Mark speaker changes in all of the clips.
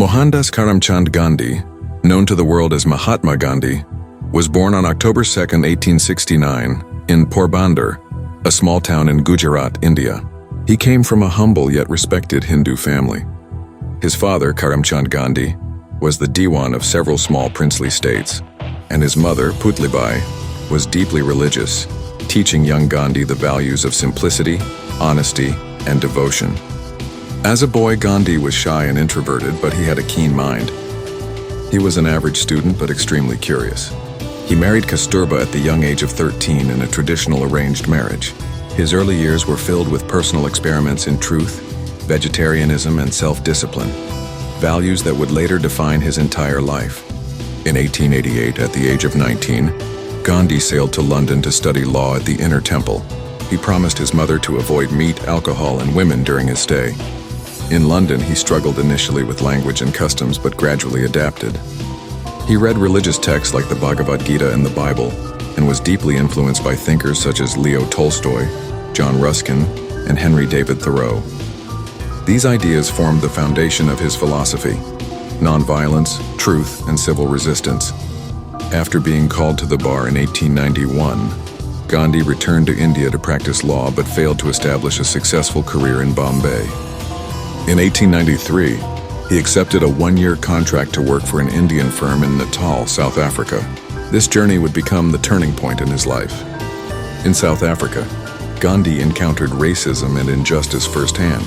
Speaker 1: Mohandas Karamchand Gandhi, known to the world as Mahatma Gandhi, was born on October 2, 1869, in Porbandar, a small town in Gujarat, India. He came from a humble yet respected Hindu family. His father, Karamchand Gandhi, was the Diwan of several small princely states, and his mother, Putlibai, was deeply religious, teaching young Gandhi the values of simplicity, honesty, and devotion. As a boy, Gandhi was shy and introverted, but he had a keen mind. He was an average student, but extremely curious. He married Kasturba at the young age of 13 in a traditional arranged marriage. His early years were filled with personal experiments in truth, vegetarianism, and self-discipline, values that would later define his entire life. In 1888, at the age of 19, Gandhi sailed to London to study law at the Inner Temple. He promised his mother to avoid meat, alcohol, and women during his stay. In London, he struggled initially with language and customs, but gradually adapted. He read religious texts like the Bhagavad Gita and the Bible, and was deeply influenced by thinkers such as Leo Tolstoy, John Ruskin, and Henry David Thoreau. These ideas formed the foundation of his philosophy: nonviolence, truth, and civil resistance. After being called to the bar in 1891, Gandhi returned to India to practice law but failed to establish a successful career in Bombay. In 1893, he accepted a one-year contract to work for an Indian firm in Natal, South Africa. This journey would become the turning point in his life. In South Africa, Gandhi encountered racism and injustice firsthand.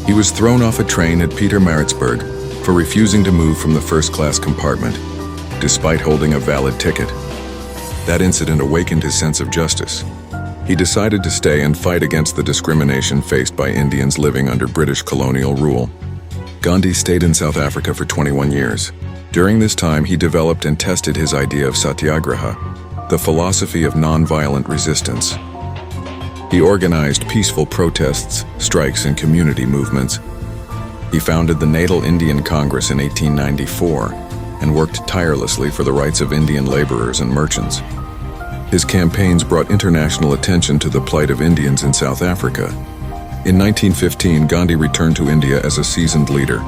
Speaker 1: He was thrown off a train at Pietermaritzburg for refusing to move from the first-class compartment, despite holding a valid ticket. That incident awakened his sense of justice. He decided to stay and fight against the discrimination faced by Indians living under British colonial rule. Gandhi stayed in South Africa for 21 years. During this time, he developed and tested his idea of satyagraha, the philosophy of nonviolent resistance. He organized peaceful protests, strikes, and community movements. He founded the Natal Indian Congress in 1894 and worked tirelessly for the rights of Indian laborers and merchants. His campaigns brought international attention to the plight of Indians in South Africa. In 1915, Gandhi returned to India as a seasoned leader.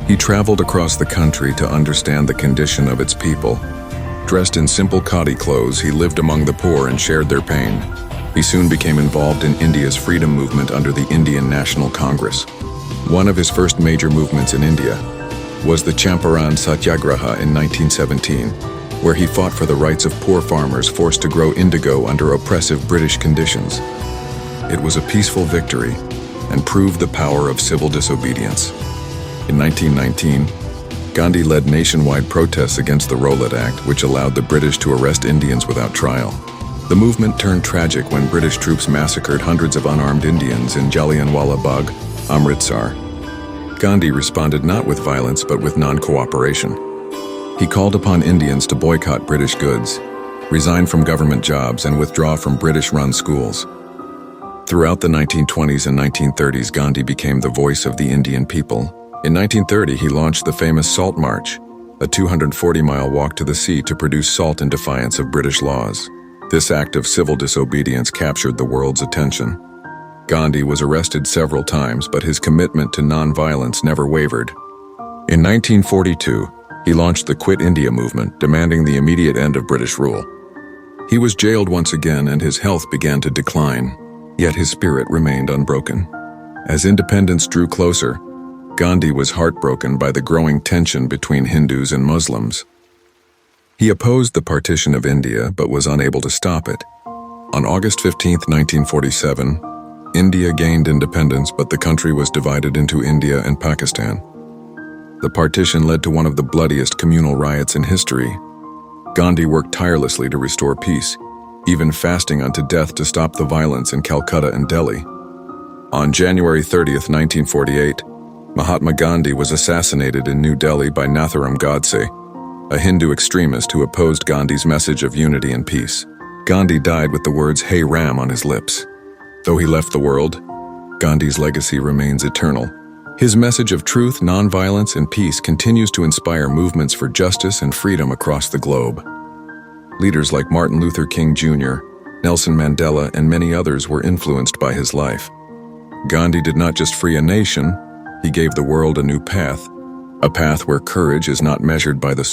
Speaker 1: He traveled across the country to understand the condition of its people. Dressed in simple khadi clothes, he lived among the poor and shared their pain. He soon became involved in India's freedom movement under the Indian National Congress. One of his first major movements in India was the Champaran Satyagraha in 1917, where he fought for the rights of poor farmers forced to grow indigo under oppressive British conditions. It was a peaceful victory and proved the power of civil disobedience. In 1919, Gandhi led nationwide protests against the Rowlatt Act, which allowed the British to arrest Indians without trial. The movement turned tragic when British troops massacred hundreds of unarmed Indians in Jallianwala Bagh, Amritsar. Gandhi responded not with violence but with non-cooperation. He called upon Indians to boycott British goods, resign from government jobs, and withdraw from British-run schools. Throughout the 1920s and 1930s, Gandhi became the voice of the Indian people. In 1930, he launched the famous Salt March, a 240-mile walk to the sea to produce salt in defiance of British laws. This act of civil disobedience captured the world's attention. Gandhi was arrested several times, but his commitment to non-violence never wavered. In 1942, he launched the Quit India movement, demanding the immediate end of British rule. He was jailed once again and his health began to decline, yet his spirit remained unbroken. As independence drew closer, Gandhi was heartbroken by the growing tension between Hindus and Muslims. He opposed the partition of India but was unable to stop it. On August 15, 1947, India gained independence, but the country was divided into India and Pakistan. The partition led to one of the bloodiest communal riots in history. Gandhi worked tirelessly to restore peace, even fasting unto death to stop the violence in Calcutta and Delhi. On January 30, 1948, Mahatma Gandhi was assassinated in New Delhi by Nathuram Godse, a Hindu extremist who opposed Gandhi's message of unity and peace. Gandhi died with the words "Hey Ram" on his lips. Though he left the world, Gandhi's legacy remains eternal. His message of truth, nonviolence, and peace continues to inspire movements for justice and freedom across the globe. Leaders like Martin Luther King Jr., Nelson Mandela, and many others were influenced by his life. Gandhi did not just free a nation, he gave the world a new path, a path where courage is not measured by the